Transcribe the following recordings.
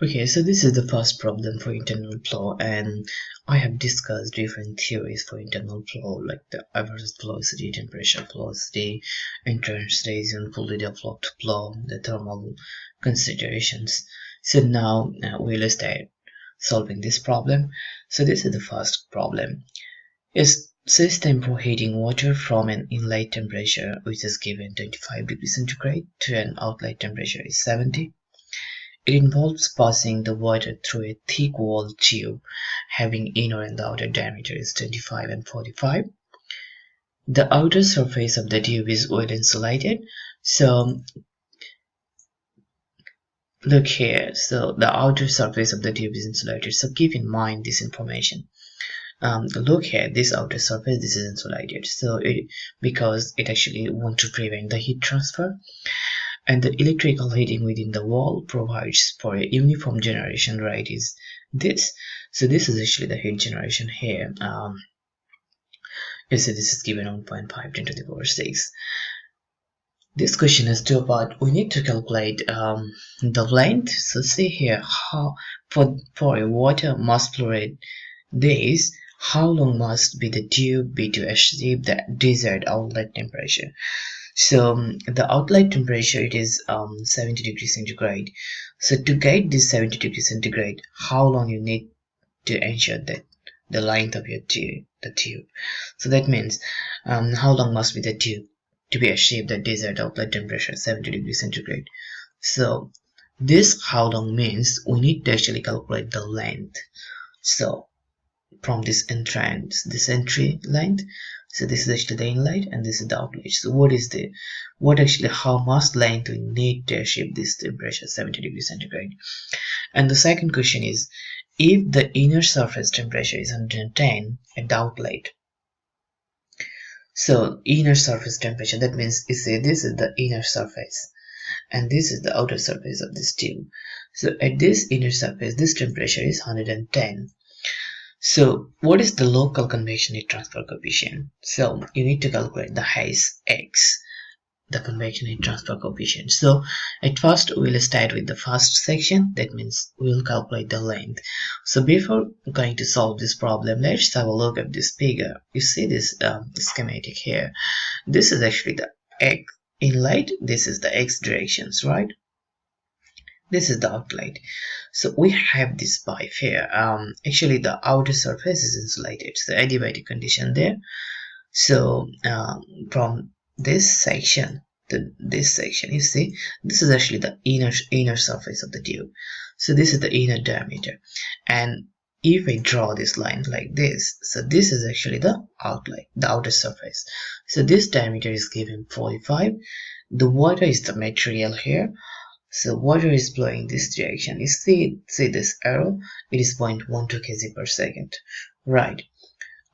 Okay, so this is the first problem for internal flow, and I have discussed different theories for internal flow, like the average velocity, temperature velocity, interstitial fully developed flow, the thermal considerations. So now we'll start solving this problem. So this is the first problem. Is system for heating water from an inlet temperature, which is given 25 degrees centigrade, to an outlet temperature is 70. It involves passing the water through a thick-walled tube having inner and the outer diameter is 25 and 45. The outer surface of the tube is well insulated. So look here, so the outer surface of the tube is insulated. So keep in mind this information. Look here, this outer surface, this is insulated. So because it actually want to prevent the heat transfer. And the electrical heating within the wall provides for a uniform generation rate is this. So this is actually the heat generation here. So this is given 1.5 10 to the power 6. This question has two parts. We need to calculate the length. So see here, how for a water mass flow rate this, how long must be the tube be to achieve the desired outlet temperature. So the outlet temperature, it is 70 degrees centigrade. So to get this 70 degrees centigrade, how long you need to ensure that the length of your tube, the tube. So that means how long must be the tube to be achieved the desired outlet temperature 70 degrees centigrade. So this how long means we need to actually calculate the length. So from this entrance, this entry length, so this is actually the inlet and this is the outlet. So what actually how much length we need to achieve this temperature 70 degrees centigrade. And the second question is, if the inner surface temperature is 110 at the outlet, so inner surface temperature, that means you see this is the inner surface and this is the outer surface of this tube. So at this inner surface, this temperature is 110. So what is the local convection heat transfer coefficient? So you need to calculate the H(x), the convection heat transfer coefficient. So at first we'll start with the first section, that means we'll calculate the length. So before going to solve this problem, let's have a look at this figure. You see this schematic here. This is actually the X inlet, this is the X directions, right? This is the outlet. So we have this pipe here. Actually the outer surface is insulated, so adiabatic condition there. So from this section to this section, you see this is actually the inner surface of the tube. So this is the inner diameter, and if I draw this line like this, so this is actually the outlet, the outer surface. So this diameter is given 45. The water is the material here. So water is flowing this direction. You see this arrow, it is 0.12 kg per second, right?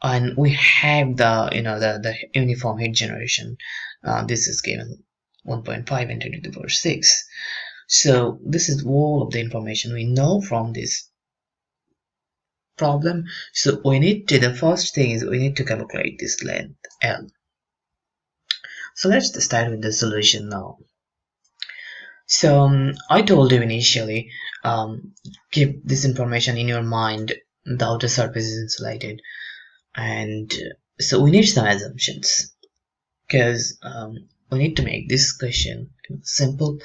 And we have the the uniform heat generation. This is given 1.5 and 10 to the power 6. So this is all of the information we know from this problem. So the first thing is we need to calculate this length L. So let's start with the solution now. So I told you initially, keep this information in your mind. The outer surface is insulated, and so we need some assumptions, because we need to make this question simple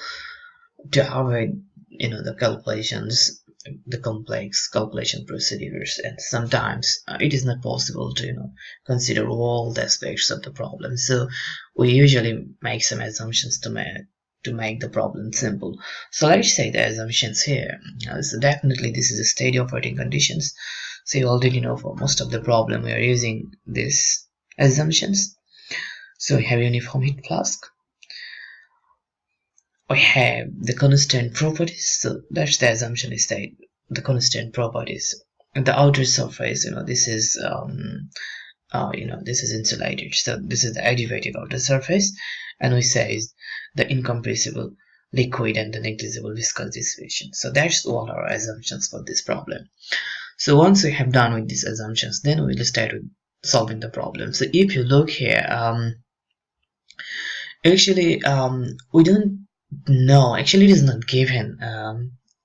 to avoid the calculations, the complex calculation procedures, and sometimes it is not possible to consider all the aspects of the problem. So we usually make some assumptions to make the problem simple. So let's say the assumptions here. So definitely this is a steady operating conditions. So you already know for most of the problem we are using these assumptions. So we have uniform heat flask. We have the constant properties. So that's the assumption is that the constant properties. And the outer surface, this is this is insulated. So this is the adiabatic outer surface, and we say the incompressible liquid and the negligible viscous dissipation. So that's all our assumptions for this problem. So once we have done with these assumptions, then we will start with solving the problem. So if you look here, actually we don't know, actually it is not given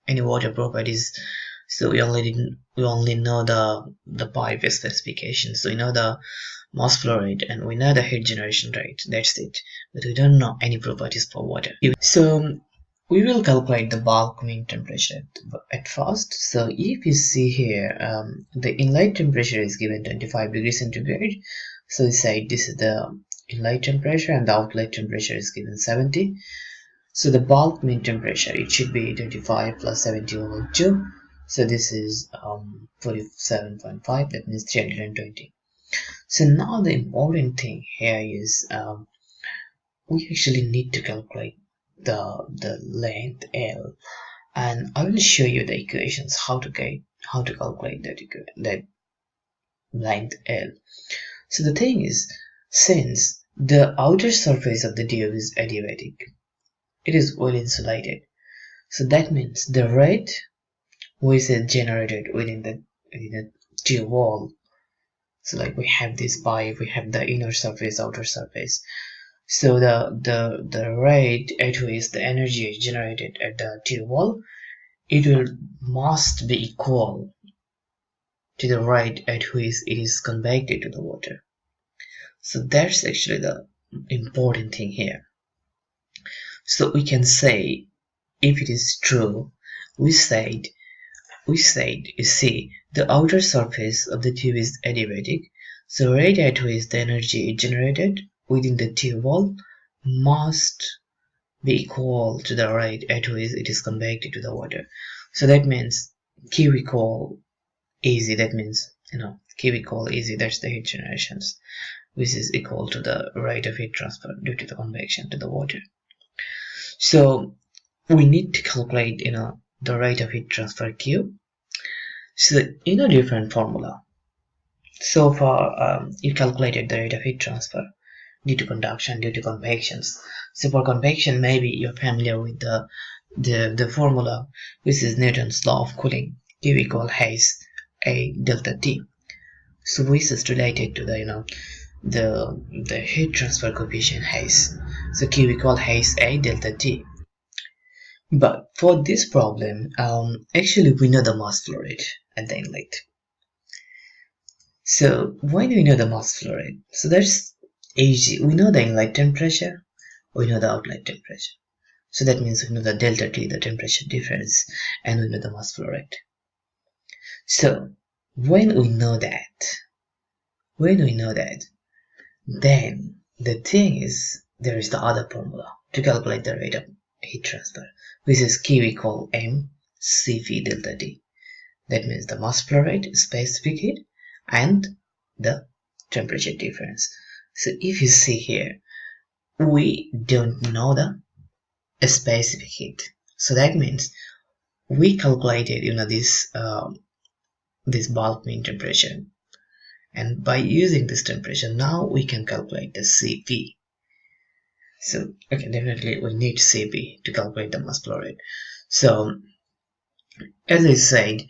any water properties. So we only know the pipe specification. So we know the mass flow rate and we know the heat generation rate. That's it. But we don't know any properties for water. So we will calculate the bulk mean temperature at first. So if you see here, the inlet temperature is given 25 degrees centigrade. So we say this is the inlet temperature and the outlet temperature is given 70. So the bulk mean temperature, it should be 25 plus 70 over 2. So this is 47.5, that means 320. So now the important thing here is we actually need to calculate the length L, and I will show you the equations how to calculate that length L. So the thing is, since the outer surface of the tube is adiabatic, it is well insulated. So that means the rate which is generated within the tube wall. So like we have this pipe, we have the inner surface, outer surface. So the rate at which the energy is generated at the tube wall, must be equal to the rate at which it is convected to the water. So that's actually the important thing here. So we can say, if it is true, we said, you see, the outer surface of the tube is adiabatic, so rate at which the energy is generated within the tube wall must be equal to the rate at which it is convected to the water. So that means Q equal easy, that means Q equal easy, that's the heat generations, which is equal to the rate of heat transfer due to the convection to the water. So we need to calculate the rate of heat transfer Q. So different formula. So far you calculated the rate of heat transfer due to conduction, due to convections. So for convection, maybe you're familiar with the formula, which is Newton's law of cooling, Q equal H A delta T. So this is related to the heat transfer coefficient H. So Q equal H A delta T. But for this problem, actually we know the mass flow rate at the inlet. So why do we know the mass flow rate? So that's easy. We know the inlet temperature, we know the outlet temperature. So that means we know the delta T, the temperature difference, and we know the mass flow rate. So when we know that, then the thing is, there is the other formula to calculate the rate of heat transfer, which is Q equal m Cv delta T. That means the mass flow rate, specific heat, and the temperature difference. So if you see here, we don't know the specific heat. So that means we calculated this bulk mean temperature, and by using this temperature now we can calculate the Cp. So okay, definitely we need Cp to calculate the mass flow rate. So as I said,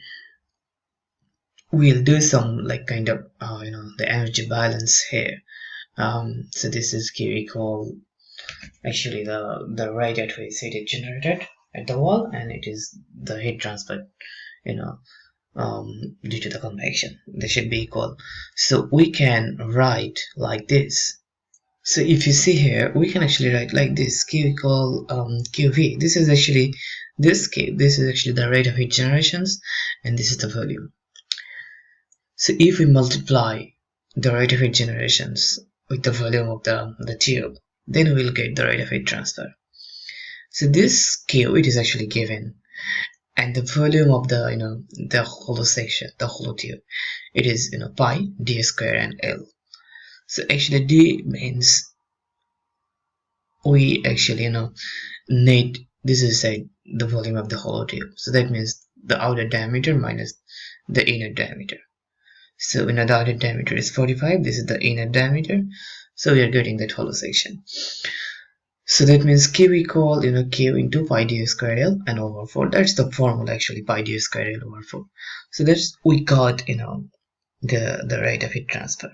we'll do some kind of the energy balance here. So this is Q equal actually the rate at which heat is generated at the wall, and it is the heat transfer due to the convection. They should be equal. So we can write like this. So if you see here, we can actually write like this: Q equal QV. This is actually the rate of heat generations, and this is the volume. So if we multiply the rate of heat generations with the volume of the tube, then we'll get the rate of heat transfer. So this Q, it is actually given, and the volume of the hollow section, the hollow tube, it is pi d square and L. So actually d means we actually need, this is the volume of the hollow tube, so that means the outer diameter minus the inner diameter. So the outer diameter is 45, this is the inner diameter, so we are getting that hollow section. So that means Q equal Q into pi d square L and over 4. That's the formula actually, pi d square L over 4. So that's we got the rate of heat transfer.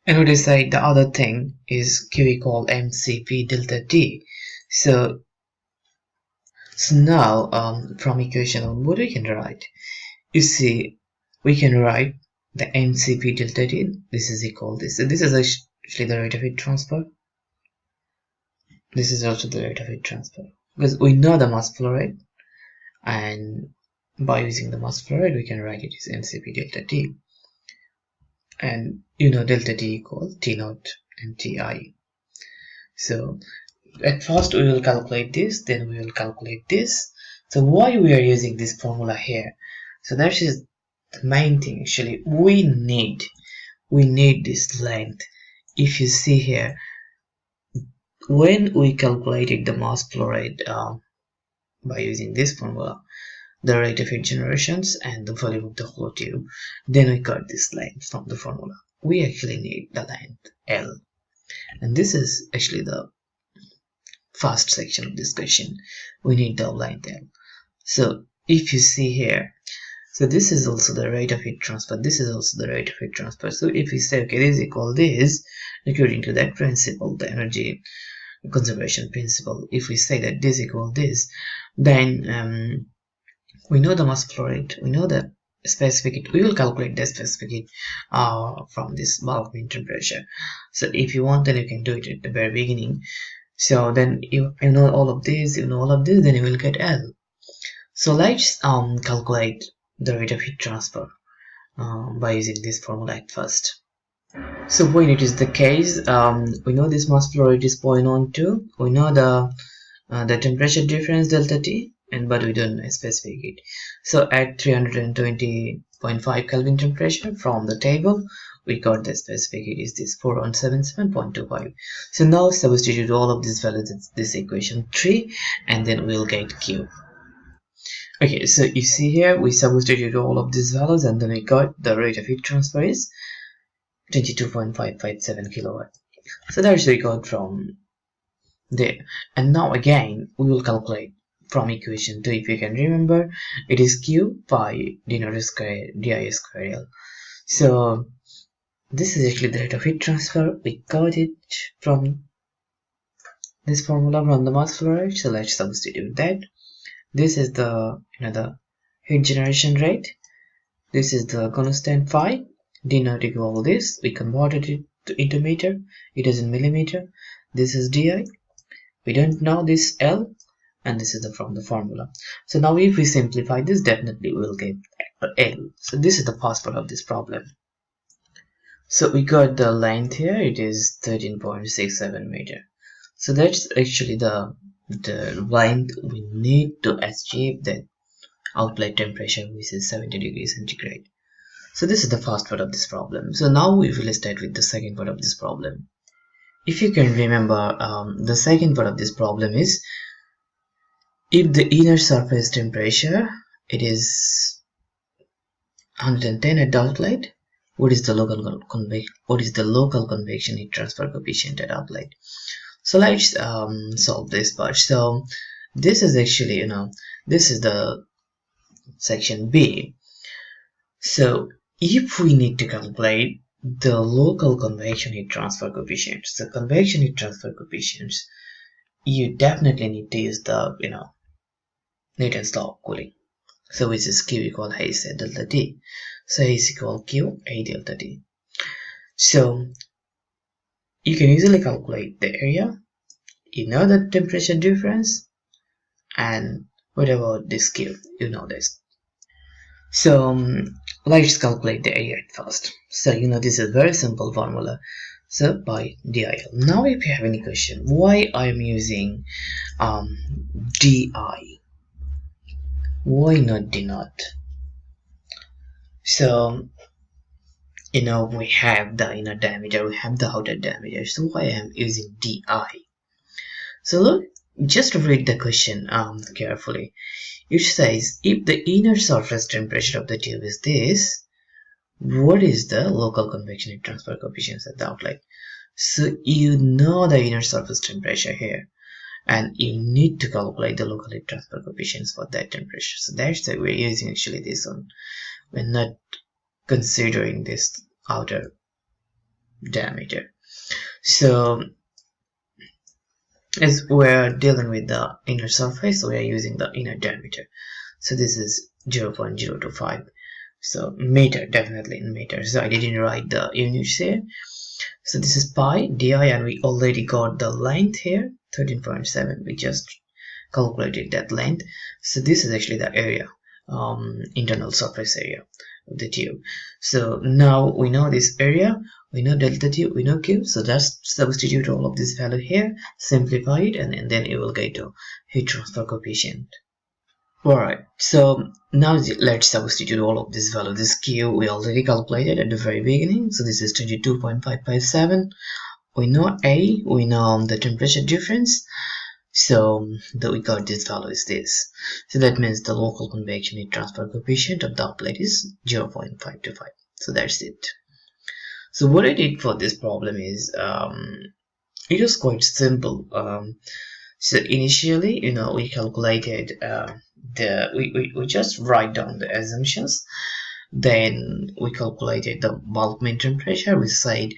And we decide the other thing is Q equal mCp delta T. So So now from equation on, what we can write? You see, we can write the mcp delta T. This is equal to this. So this is actually the rate of heat transfer. This is also the rate of heat transfer, because we know the mass flow rate, and by using the mass flow rate we can write it as mcp delta T, and you know delta T equals T naught and Ti. So at first we will calculate this, then we will calculate this. So why we are using this formula here? So that is the main thing actually. We need this length. If you see here, when we calculated the mass flow rate by using this formula, the rate of heat generations and the volume of the hollow tube, then we got this length from the formula. We actually need the length L, and this is actually the first section of this question. We need the length L. So if you see here, so this is also the rate of heat transfer, this is also the rate of heat transfer. So if we say, okay, this is equal this, according to that principle, the energy conservation principle, if we say that this equal this, then we know the mass flow rate, we know the specific heat. We will calculate the specific heat from this bulk mean temperature. So if you want, then you can do it at the very beginning. So then you know all of this, then you will get L. So let's calculate the rate of heat transfer by using this formula at first. So when it is the case, we know this mass flow rate is 0.12, we know the temperature difference delta T, but we don't know specific heat. So at 320.5 Kelvin temperature from the table, we got the specific heat is this 4177.25. So now substitute all of these values in this equation 3, and then we'll get Q. Okay, so you see here we substituted all of these values, and then we got the rate of heat transfer is 22.557 kilowatt. So that's what we got from there. And now again we will calculate from equation 2. If you can remember, it is Q pi d naught square di square L. So this is actually the rate of heat transfer. We got it from this formula from the mass flow rate. So let's substitute that. This is the the heat generation rate. This is the constant phi. D naught equal this. We converted it into meter. It is in millimeter. This is di. We don't know this L, and this is from the formula. So now if we simplify this, definitely we will get L. So this is the first part of this problem. So we got the length here. It is 13.67 meter. So that's actually the length we need to achieve that outlet temperature, which is 70 degrees centigrade. So this is the first part of this problem. So now we will start with the second part of this problem. If you can remember, the second part of this problem is, if the inner surface temperature it is 110 at the outlet, what is the local convection heat transfer coefficient at outlet? So let's solve this part. So this is actually this is the section B. So if we need to calculate the local convection heat transfer coefficients, the convection heat transfer coefficients, you definitely need to use the Newton's law of cooling. So which is Q equal H delta T. So H equal Q A delta T. So you can easily calculate the area, you know the temperature difference, and what about this Q? You know this. So let's calculate the area at first. So this is a very simple formula. So by DIL. Now if you have any question, why I am using DI? Why not D naught? So we have the inner diameter, we have the outer diameter. So why I am using DI? So look, just read the question carefully. It says, if the inner surface temperature of the tube is this, what is the local convection heat transfer coefficient at the outlet? So you know the inner surface temperature here, and you need to calculate the local heat transfer coefficients for that temperature. So that's why we're using actually this one. We're not considering this outer diameter. So As we're dealing with the inner surface, we are using the inner diameter. So this is 0.025. So meter, definitely in meters. So I didn't write the units here. So this is pi di, and we already got the length here, 13.7. We just calculated that length. So this is actually the area, internal surface area of the tube. So now we know this area, we know delta T, we know Q. So just substitute all of this value here, simplify it, and then you will get to heat transfer coefficient. Alright, so now let's substitute all of this value. This Q we already calculated at the very beginning, so this is 22.557. We know A, we know the temperature difference, so we got this value is this. So that means the local convection heat transfer coefficient of the outlet is 0.525. So that's it. So what I did for this problem is it was quite simple. So initially, we calculated we just write down the assumptions. Then we calculated the bulk mean temperature. We said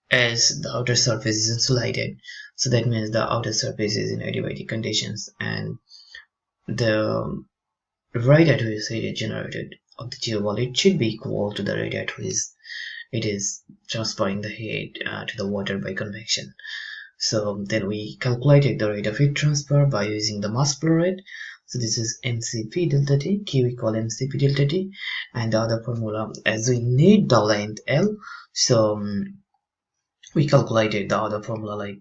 as the outer surface is insulated, so that means the outer surface is in adiabatic conditions, and the rate at which heat is generated of the tube wall, it should be equal to the rate at which it is transferring the heat to the water by convection. So then we calculated the rate of heat transfer by using the mass flow rate. So this is mcp delta t, q equal mcp delta t, and the other formula, as we need the length L, so we calculated the other formula like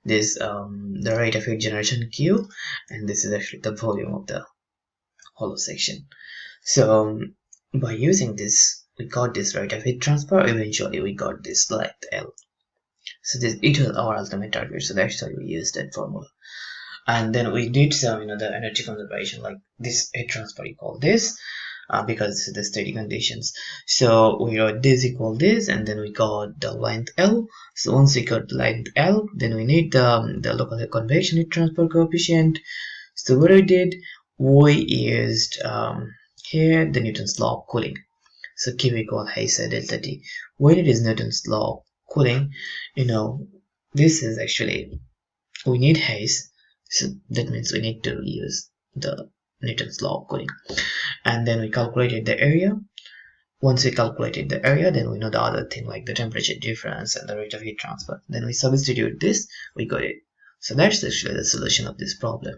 this, the rate of heat generation Q, and this is actually the volume of the hollow section. So by using this, we got this rate of heat transfer. Eventually we got this length L. So it was our ultimate target, so that's why we used that formula. And then we did some the energy conservation, like this heat transfer equal this, because this is the steady conditions. So we wrote this equal this, and then we got the length L. So once we got length L, then we need the local convection heat transfer coefficient. So what I did, we used here the Newton's law of cooling. So Q equal H delta T. When it is Newton's law of cooling, this is actually, we need haze, so that means we need to use the Newton's law of cooling. And then we calculated the area. Once we calculated the area, then we know the other thing like the temperature difference and the rate of heat transfer. Then we substitute this, we got it. So that's actually the solution of this problem.